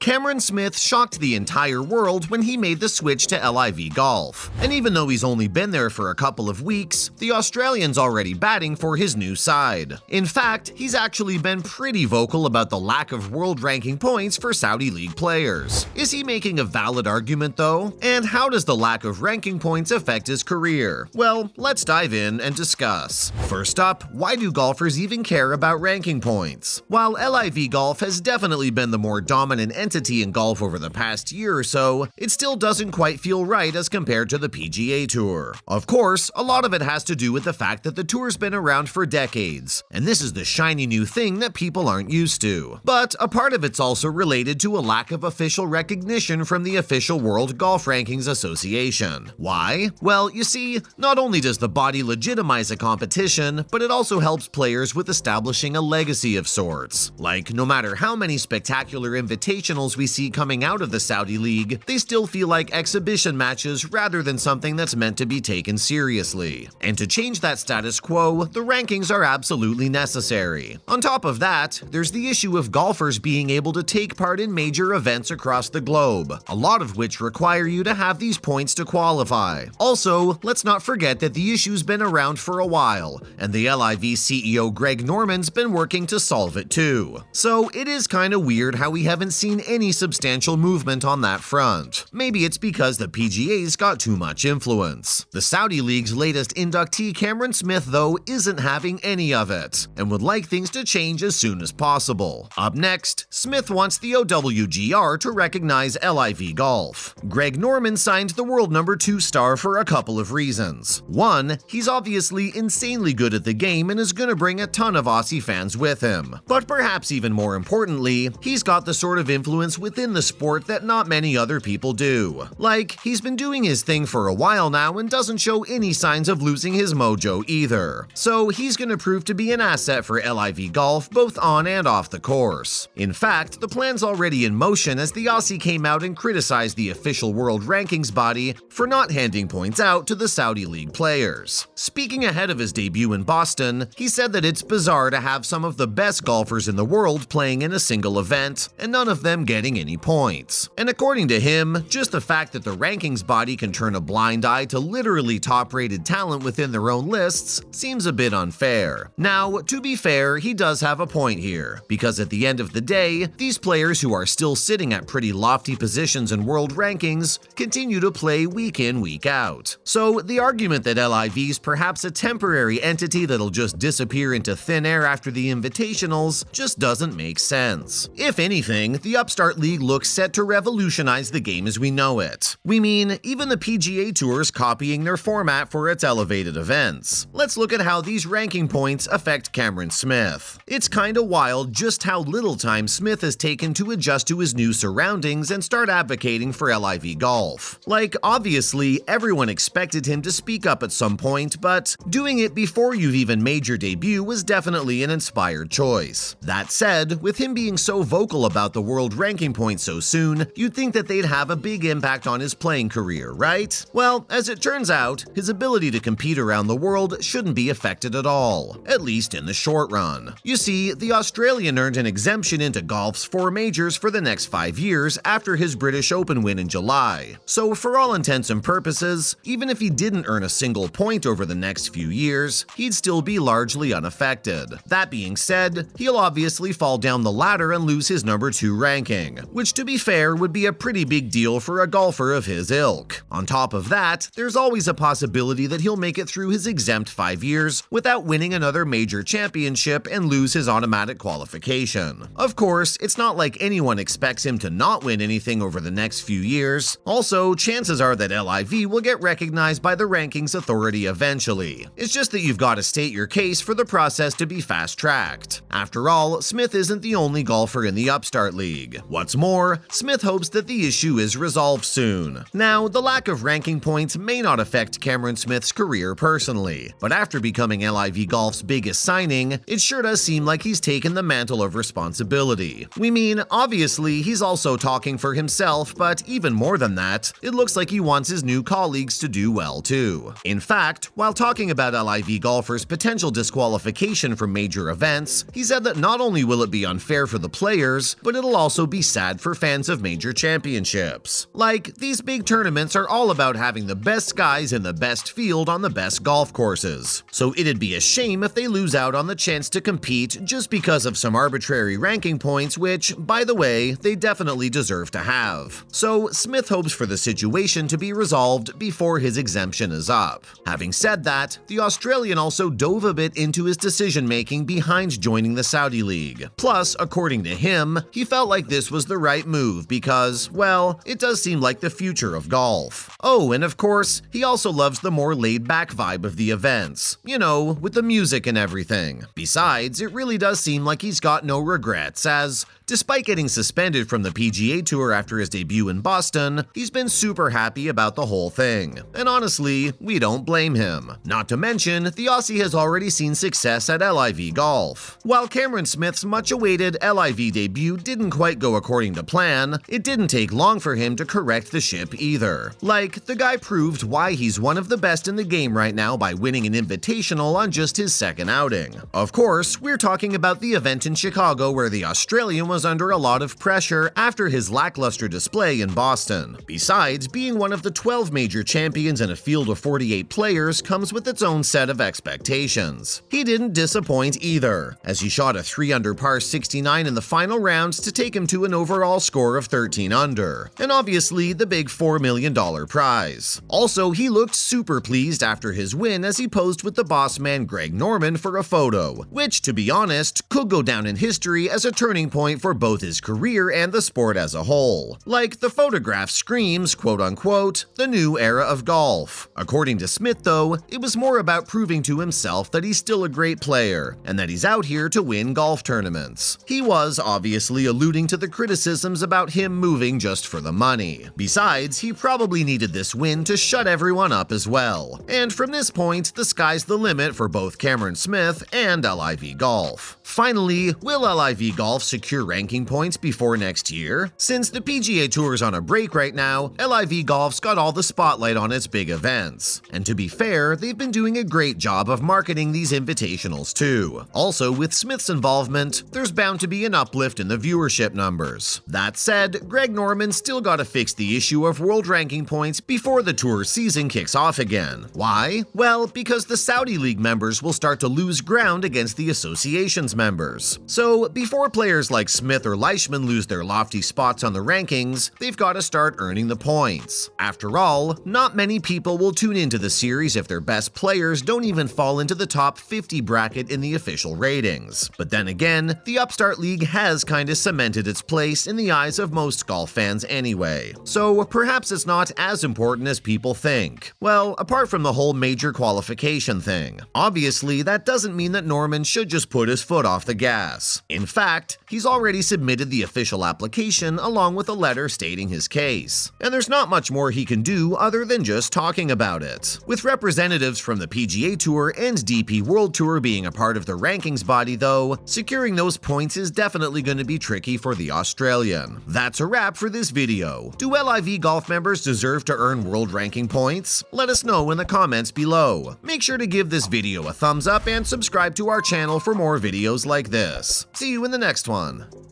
Cameron Smith shocked the entire world when he made the switch to LIV Golf. And even though he's only been there for a couple of weeks, the Australian's already batting for his new side. In fact, he's actually been pretty vocal about the lack of world ranking points for Saudi League players. Is he making a valid argument though? And how does the lack of ranking points affect his career? Well, let's dive in and discuss. First up, why do golfers even care about ranking points? While LIV Golf has definitely been the more dominant entity in golf over the past year or so, it still doesn't quite feel right as compared to the PGA Tour. Of course, a lot of it has to do with the fact that the tour's been around for decades, and this is the shiny new thing that people aren't used to. But a part of it's also related to a lack of official recognition from the official World Golf Rankings Association. Why? Well, you see, not only does the body legitimize a competition, but it also helps players with establishing a legacy of sorts. Like, no matter how many spectacular invitationals we see coming out of the Saudi League, they still feel like exhibition matches rather than something that's meant to be taken seriously. And to change that status quo, the rankings are absolutely necessary. On top of that, there's the issue of golfers being able to take part in major events across the globe, a lot of which require you to have these points to qualify. Also, let's not forget that the issue's been around for a while, and the LIV CEO Greg Norman's been working to solve it too. So it is kinda weird how we haven't seen any substantial movement on that front. Maybe it's because the PGA's got too much influence. The Saudi League's latest inductee Cameron Smith, though, isn't having any of it, and would like things to change as soon as possible. Up next, Smith wants the OWGR to recognize LIV Golf. Greg Norman signed the world #2 star for a couple of reasons. One, he's obviously insanely good at the game and is gonna bring a ton of Aussie fans with him. But perhaps even more importantly, he's got the sort of influence within the sport that not many other people do. Like, he's been doing his thing for a while now and doesn't show any signs of losing his mojo either. So he's gonna prove to be an asset for LIV Golf both on and off the course. In fact, the plan's already in motion as the Aussie came out and criticized the official world rankings body for not handing points out to the Saudi League players. Speaking ahead of his debut in Boston, he said that it's bizarre to have some of the best golfers in the world playing in a single event, and none of them getting any points. And according to him, just the fact that the rankings body can turn a blind eye to literally top-rated talent within their own lists seems a bit unfair. Now, to be fair, he does have a point here, because at the end of the day, these players who are still sitting at pretty lofty positions in world rankings continue to play week in, week out. So the argument that LIV's perhaps a temporary entity that'll just disappear into thin air after the invitationals just doesn't make sense. If anything, the Upstart League looks set to revolutionize the game as we know it. We mean, even the PGA Tour's copying their format for its elevated events. Let's look at how these ranking points affect Cameron Smith. It's kinda wild just how little time Smith has taken to adjust to his new surroundings and start advocating for LIV Golf. Like, obviously, everyone expected him to speak up at some point, but doing it before you've even made your debut was definitely an inspired choice. That said, with him being so vocal about the world ranking points so soon, you'd think that they'd have a big impact on his playing career, right? Well, as it turns out, his ability to compete around the world shouldn't be affected at all, at least in the short run. You see, the Australian earned an exemption into golf's 4 majors for the next 5 years after his British Open win in July. So for all intents and purposes, even if he didn't earn a single point over the next few years, he'd still be largely unaffected. That being said, he'll obviously fall down the ladder and lose his #2 ranking, which to be fair would be a pretty big deal for a golfer of his ilk. On top of that, there's always a possibility that he'll make it through his exempt 5 years without winning another major championship and lose his automatic qualification. Of course, it's not like anyone expects him to not win anything over the next few years. Also, chances are that LIV will get recognized by the rankings authority eventually. It's just that you've got to state your case for the process to be fast-tracked. After all, Smith isn't the only golfer in the Upstart League. What's more, Smith hopes that the issue is resolved soon. Now, the lack of ranking points may not affect Cameron Smith's career personally, but after becoming LIV Golf's biggest signing, it sure does seem like he's taken the mantle of responsibility. We mean, obviously, he's also talking for himself, but even more than that, it looks like he wants his new colleagues to do well too. In fact, while talking about LIV golfers' potential disqualification from major events, he said that not only will it be unfair for the players, but it'll also be be sad for fans of major championships. Like, these big tournaments are all about having the best guys in the best field on the best golf courses, so it'd be a shame if they lose out on the chance to compete just because of some arbitrary ranking points, which, by the way, they definitely deserve to have. So Smith hopes for the situation to be resolved before his exemption is up. Having said that, the Australian also dove a bit into his decision-making behind joining the Saudi League. Plus, according to him, he felt like this was the right move because, well, it does seem like the future of golf. Oh, and of course, he also loves the more laid-back vibe of the events. You know, with the music and everything. Besides, it really does seem like he's got no regrets, as despite getting suspended from the PGA Tour after his debut in Boston, he's been super happy about the whole thing. And honestly, we don't blame him. Not to mention, the Aussie has already seen success at LIV Golf. While Cameron Smith's much-awaited LIV debut didn't quite go according to plan, it didn't take long for him to correct the ship either. Like, the guy proved why he's one of the best in the game right now by winning an invitational on just his second outing. Of course, we're talking about the event in Chicago where the Australian was under a lot of pressure after his lackluster display in Boston. Besides, being one of the 12 major champions in a field of 48 players comes with its own set of expectations. He didn't disappoint either, as he shot a 3-under par 69 in the final rounds to take him to an overall score of 13 under, and obviously the big $4 million prize. Also, he looked super pleased after his win as he posed with the boss man Greg Norman for a photo, which, to be honest, could go down in history as a turning point for both his career and the sport as a whole. Like, the photograph screams, quote-unquote, the new era of golf. According to Smith, though, it was more about proving to himself that he's still a great player, and that he's out here to win golf tournaments. He was obviously alluding to the criticisms about him moving just for the money. Besides, he probably needed this win to shut everyone up as well. And from this point, the sky's the limit for both Cameron Smith and LIV Golf. Finally, will LIV Golf secure ranking points before next year? Since the PGA Tour's on a break right now, LIV Golf's got all the spotlight on its big events. And to be fair, they've been doing a great job of marketing these invitationals too. Also, with Smith's involvement, there's bound to be an uplift in the viewership numbers. That said, Greg Norman's still gotta fix the issue of world ranking points before the tour season kicks off again. Why? Well, because the Saudi League members will start to lose ground against the association's members. So, before players like Smith or Leishman lose their lofty spots on the rankings, they've got to start earning the points. After all, not many people will tune into the series if their best players don't even fall into the top 50 bracket in the official ratings. But then again, the Upstart League has kinda cemented its place in the eyes of most golf fans anyway. So perhaps it's not as important as people think. Well, apart from the whole major qualification thing. Obviously, that doesn't mean that Norman should just put his foot off the gas. In fact, he's already submitted the official application along with a letter stating his case. And there's not much more he can do other than just talking about it. With representatives from the PGA Tour and DP World Tour being a part of the rankings body though, securing those points is definitely going to be tricky for the Australian. That's a wrap for this video. Do LIV Golf members deserve to earn world ranking points? Let us know in the comments below. Make sure to give this video a thumbs up and subscribe to our channel for more videos like this. See you in the next one.